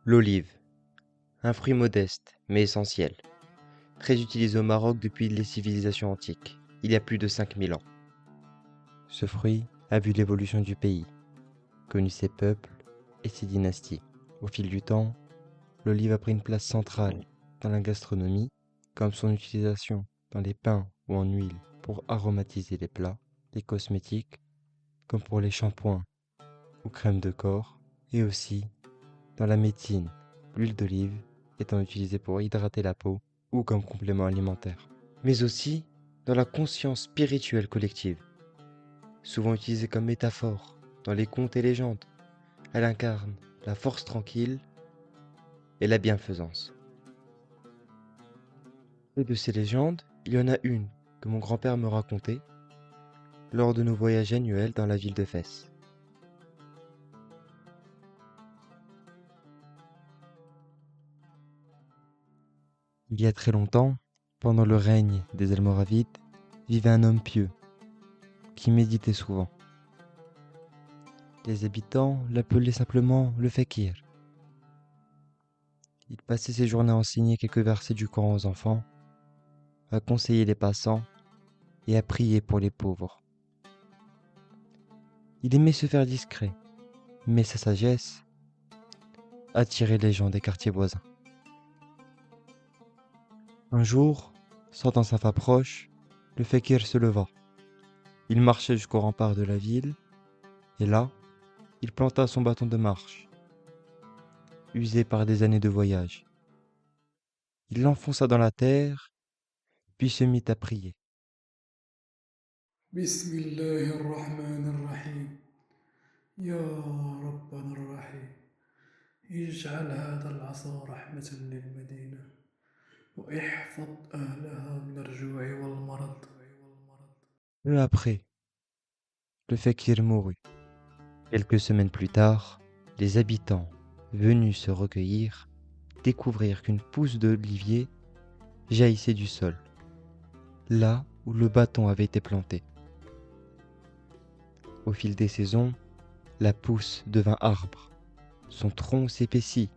L'olive, un fruit modeste mais essentiel, très utilisé au Maroc depuis les civilisations antiques, il y a plus de 5000 ans. Ce fruit a vu l'évolution du pays, connu ses peuples et ses dynasties. Au fil du temps, l'olive a pris une place centrale dans la gastronomie, comme son utilisation dans les pains ou en huile pour aromatiser les plats, les cosmétiques, comme pour les shampoings ou crèmes de corps, et aussi dans la médecine, l'huile d'olive étant utilisée pour hydrater la peau ou comme complément alimentaire. Mais aussi dans la conscience spirituelle collective, souvent utilisée comme métaphore dans les contes et légendes. Elle incarne la force tranquille et la bienfaisance. Et de ces légendes, il y en a une que mon grand-père me racontait lors de nos voyages annuels dans la ville de Fès. Il y a très longtemps, pendant le règne des Almoravides, vivait un homme pieux qui méditait souvent. Les habitants l'appelaient simplement le fakir. Il passait ses journées à enseigner quelques versets du Coran aux enfants, à conseiller les passants et à prier pour les pauvres. Il aimait se faire discret, mais sa sagesse attirait les gens des quartiers voisins. Un jour, sentant sa femme proche, le fakir se leva. Il marchait jusqu'au rempart de la ville, et là, il planta son bâton de marche, usé par des années de voyage. Il l'enfonça dans la terre, puis se mit à prier. بسم الله الرحمن الرحيم. يا ربنا الرحيم، اجعل هذا العصا رحمة للمدينة، واحفظ أهلها من الجوع والمرض. Peu après, le fakir mourut. Quelques semaines plus tard, les habitants, venus se recueillir, découvrirent qu'une pousse d'olivier jaillissait du sol, là où le bâton avait été planté. Au fil des saisons, la pousse devint arbre. Son tronc s'épaissit,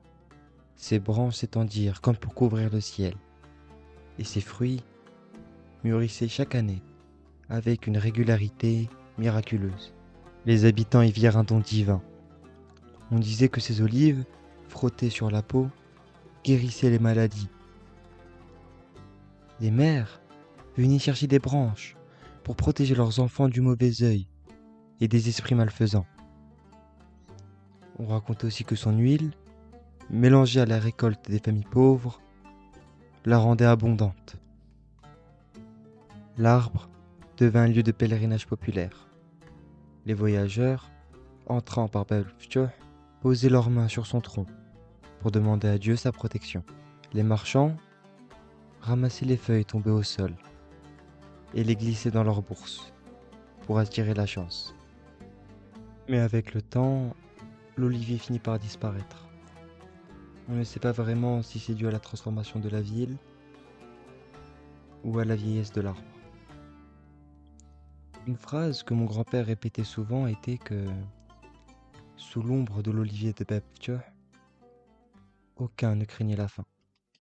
ses branches s'étendirent comme pour couvrir le ciel, et ses fruits mûrissaient chaque année avec une régularité miraculeuse. Les habitants y virent un don divin. On disait que ces olives, frottées sur la peau, guérissaient les maladies. Les mères venaient chercher des branches pour protéger leurs enfants du mauvais œil et des esprits malfaisants. On racontait aussi que son huile, mélangée à la récolte des familles pauvres, la rendait abondante. L'arbre devint un lieu de pèlerinage populaire. Les voyageurs, entrant par Bab el-Ftuh, posaient leurs mains sur son tronc pour demander à Dieu sa protection. Les marchands ramassaient les feuilles tombées au sol et les glissaient dans leurs bourses pour attirer la chance. Mais avec le temps, l'olivier finit par disparaître. On ne sait pas vraiment si c'est dû à la transformation de la ville ou à la vieillesse de l'arbre. Une phrase que mon grand-père répétait souvent était que, sous l'ombre de l'olivier de Bab el-Ftuh, aucun ne craignait la faim.